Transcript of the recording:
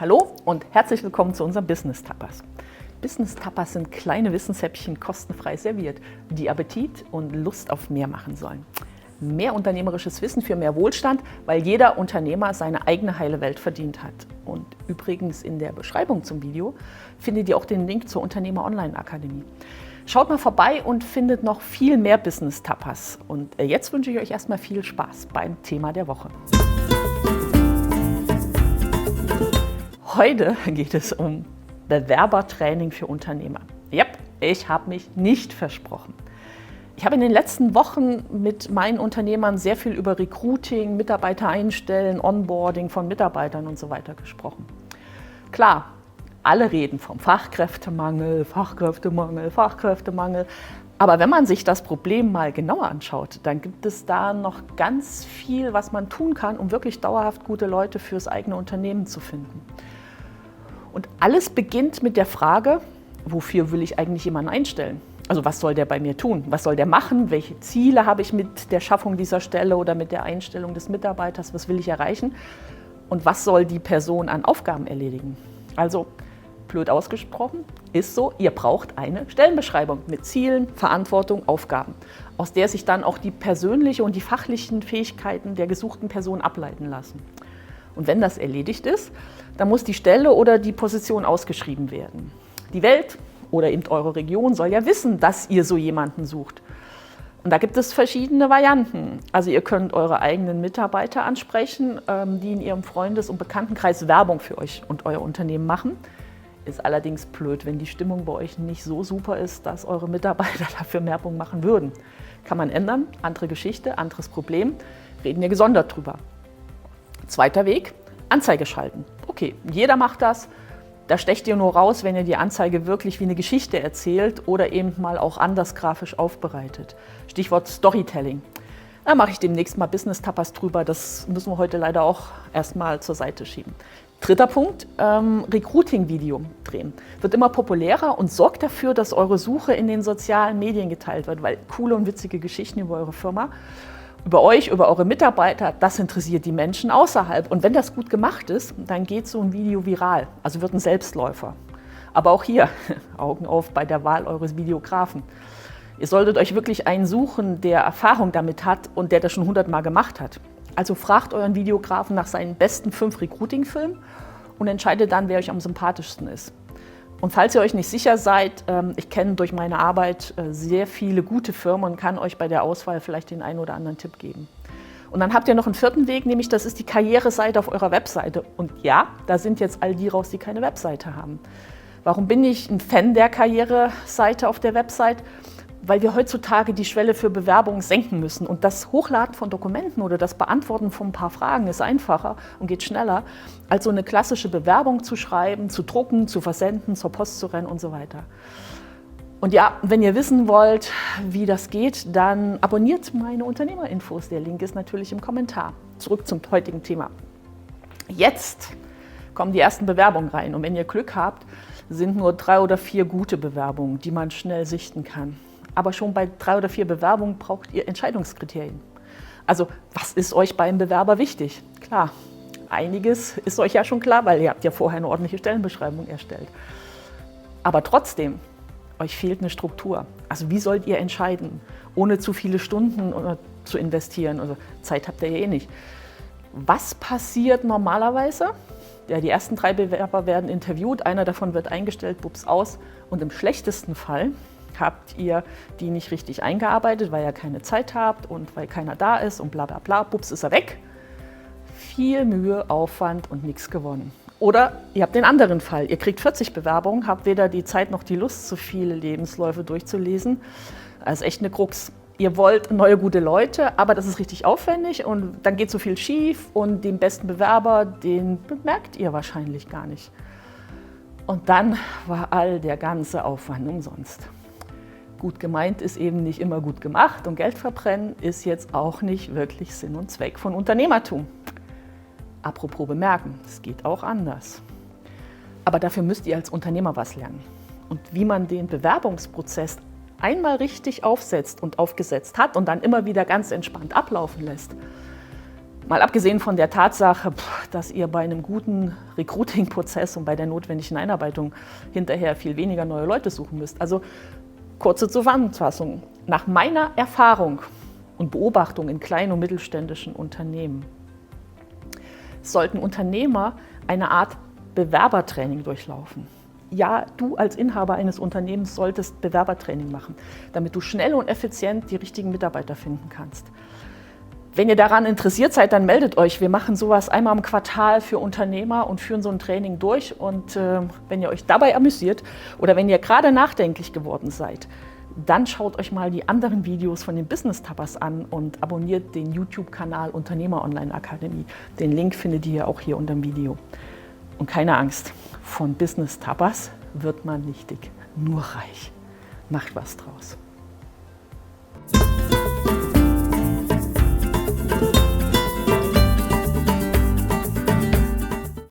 Hallo und herzlich willkommen zu unserem Business Tapas. Business Tapas sind kleine Wissenshäppchen kostenfrei serviert, die Appetit und Lust auf mehr machen sollen. Mehr unternehmerisches Wissen für mehr Wohlstand, weil jeder Unternehmer seine eigene heile Welt verdient hat. Und übrigens in der Beschreibung zum Video findet ihr auch den Link zur Unternehmer Online Akademie. Schaut mal vorbei und findet noch viel mehr Business Tapas. Und jetzt wünsche ich euch erstmal viel Spaß beim Thema der Woche. Heute geht es um Bewerbertraining für Unternehmer. Ja, ich habe mich nicht versprochen. Ich habe in den letzten Wochen mit meinen Unternehmern sehr viel über Recruiting, Mitarbeiter einstellen, Onboarding von Mitarbeitern und so weiter gesprochen. Klar, alle reden vom Fachkräftemangel, Fachkräftemangel. Aber wenn man sich das Problem mal genauer anschaut, dann gibt es da noch ganz viel, was man tun kann, um wirklich dauerhaft gute Leute fürs eigene Unternehmen zu finden. Und alles beginnt mit der Frage, wofür will ich eigentlich jemanden einstellen? Also was soll der bei mir tun? Was soll der machen? Welche Ziele habe ich mit der Schaffung dieser Stelle oder mit der Einstellung des Mitarbeiters? Was will ich erreichen? Und was soll die Person an Aufgaben erledigen? Also blöd ausgesprochen, ist so, ihr braucht eine Stellenbeschreibung mit Zielen, Verantwortung, Aufgaben, aus der sich dann auch die persönliche und die fachlichen Fähigkeiten der gesuchten Person ableiten lassen. Und wenn das erledigt ist, dann muss die Stelle oder die Position ausgeschrieben werden. Die Welt oder eben eure Region soll ja wissen, dass ihr so jemanden sucht. Und da gibt es verschiedene Varianten. Also ihr könnt eure eigenen Mitarbeiter ansprechen, die in ihrem Freundes- und Bekanntenkreis Werbung für euch und euer Unternehmen machen. Ist allerdings blöd, wenn die Stimmung bei euch nicht so super ist, dass eure Mitarbeiter dafür Werbung machen würden. Kann man ändern, andere Geschichte, anderes Problem, reden wir gesondert drüber. Zweiter Weg, Anzeige schalten. Okay, jeder macht das. Da stecht ihr nur raus, wenn ihr die Anzeige wirklich wie eine Geschichte erzählt oder eben mal auch anders grafisch aufbereitet. Stichwort Storytelling. Da mache ich demnächst mal Business Tapas drüber. Das müssen wir heute leider auch erstmal zur Seite schieben. Dritter Punkt, Recruiting-Video drehen. Wird immer populärer und sorgt dafür, dass eure Suche in den sozialen Medien geteilt wird, weil coole und witzige Geschichten über eure Firma, über euch, über eure Mitarbeiter, das interessiert die Menschen außerhalb. Und wenn das gut gemacht ist, dann geht so ein Video viral, also wird ein Selbstläufer. Aber auch hier, Augen auf bei der Wahl eures Videografen. Ihr solltet euch wirklich einen suchen, der Erfahrung damit hat und der das schon 100-mal gemacht hat. Also fragt euren Videografen nach seinen besten 5 Recruiting-Filmen und entscheidet dann, wer euch am sympathischsten ist. Und falls ihr euch nicht sicher seid, ich kenne durch meine Arbeit sehr viele gute Firmen und kann euch bei der Auswahl vielleicht den einen oder anderen Tipp geben. Und dann habt ihr noch einen vierten Weg, nämlich das ist die Karriereseite auf eurer Webseite. Und ja, da sind jetzt all die raus, die keine Webseite haben. Warum bin ich ein Fan der Karriereseite auf der Website? Weil wir heutzutage die Schwelle für Bewerbungen senken müssen. Und das Hochladen von Dokumenten oder das Beantworten von ein paar Fragen ist einfacher und geht schneller, als so eine klassische Bewerbung zu schreiben, zu drucken, zu versenden, zur Post zu rennen und so weiter. Und ja, wenn ihr wissen wollt, wie das geht, dann abonniert meine Unternehmerinfos. Der Link ist natürlich im Kommentar. Zurück zum heutigen Thema. Jetzt kommen die ersten Bewerbungen rein. Und wenn ihr Glück habt, sind nur 3 oder 4 gute Bewerbungen, die man schnell sichten kann. Aber schon bei 3 oder 4 Bewerbungen braucht ihr Entscheidungskriterien. Also was ist euch beim Bewerber wichtig? Klar, einiges ist euch ja schon klar, weil ihr habt ja vorher eine ordentliche Stellenbeschreibung erstellt. Aber trotzdem, euch fehlt eine Struktur. Also wie sollt ihr entscheiden, ohne zu viele Stunden zu investieren? Also Zeit habt ihr ja eh nicht. Was passiert normalerweise? Ja, die ersten 3 Bewerber werden interviewt, einer davon wird eingestellt, bups aus. Und im schlechtesten Fall habt ihr die nicht richtig eingearbeitet, weil ihr keine Zeit habt und weil keiner da ist und bla bla bla, bups ist er weg. Viel Mühe, Aufwand und nichts gewonnen. Oder ihr habt den anderen Fall, ihr kriegt 40 Bewerbungen, habt weder die Zeit noch die Lust, so viele Lebensläufe durchzulesen. Das ist echt eine Krux. Ihr wollt neue gute Leute, aber das ist richtig aufwendig und dann geht so viel schief und den besten Bewerber, den bemerkt ihr wahrscheinlich gar nicht. Und dann war all der ganze Aufwand umsonst. Gut gemeint ist eben nicht immer gut gemacht und Geld verbrennen ist jetzt auch nicht wirklich Sinn und Zweck von Unternehmertum. Apropos bemerken, es geht auch anders. Aber dafür müsst ihr als Unternehmer was lernen. Und wie man den Bewerbungsprozess einmal richtig aufsetzt und aufgesetzt hat und dann immer wieder ganz entspannt ablaufen lässt, Mal abgesehen von der Tatsache, dass ihr bei einem guten Recruiting-Prozess und bei der notwendigen Einarbeitung hinterher viel weniger neue Leute suchen müsst. Also kurze Zusammenfassung. Nach meiner Erfahrung und Beobachtung in kleinen und mittelständischen Unternehmen sollten Unternehmer eine Art Bewerbertraining durchlaufen. Ja, du als Inhaber eines Unternehmens solltest Bewerbertraining machen, damit du schnell und effizient die richtigen Mitarbeiter finden kannst. Wenn ihr daran interessiert seid, dann meldet euch. Wir machen sowas einmal im Quartal für Unternehmer und führen so ein Training durch. Und wenn ihr euch dabei amüsiert oder wenn ihr gerade nachdenklich geworden seid, dann schaut euch mal die anderen Videos von den Business Tapas an und abonniert den YouTube-Kanal Unternehmer Online Akademie. Den Link findet ihr auch hier unter dem Video. Und keine Angst, von Business Tapas wird man nicht dick, nur reich. Macht was draus.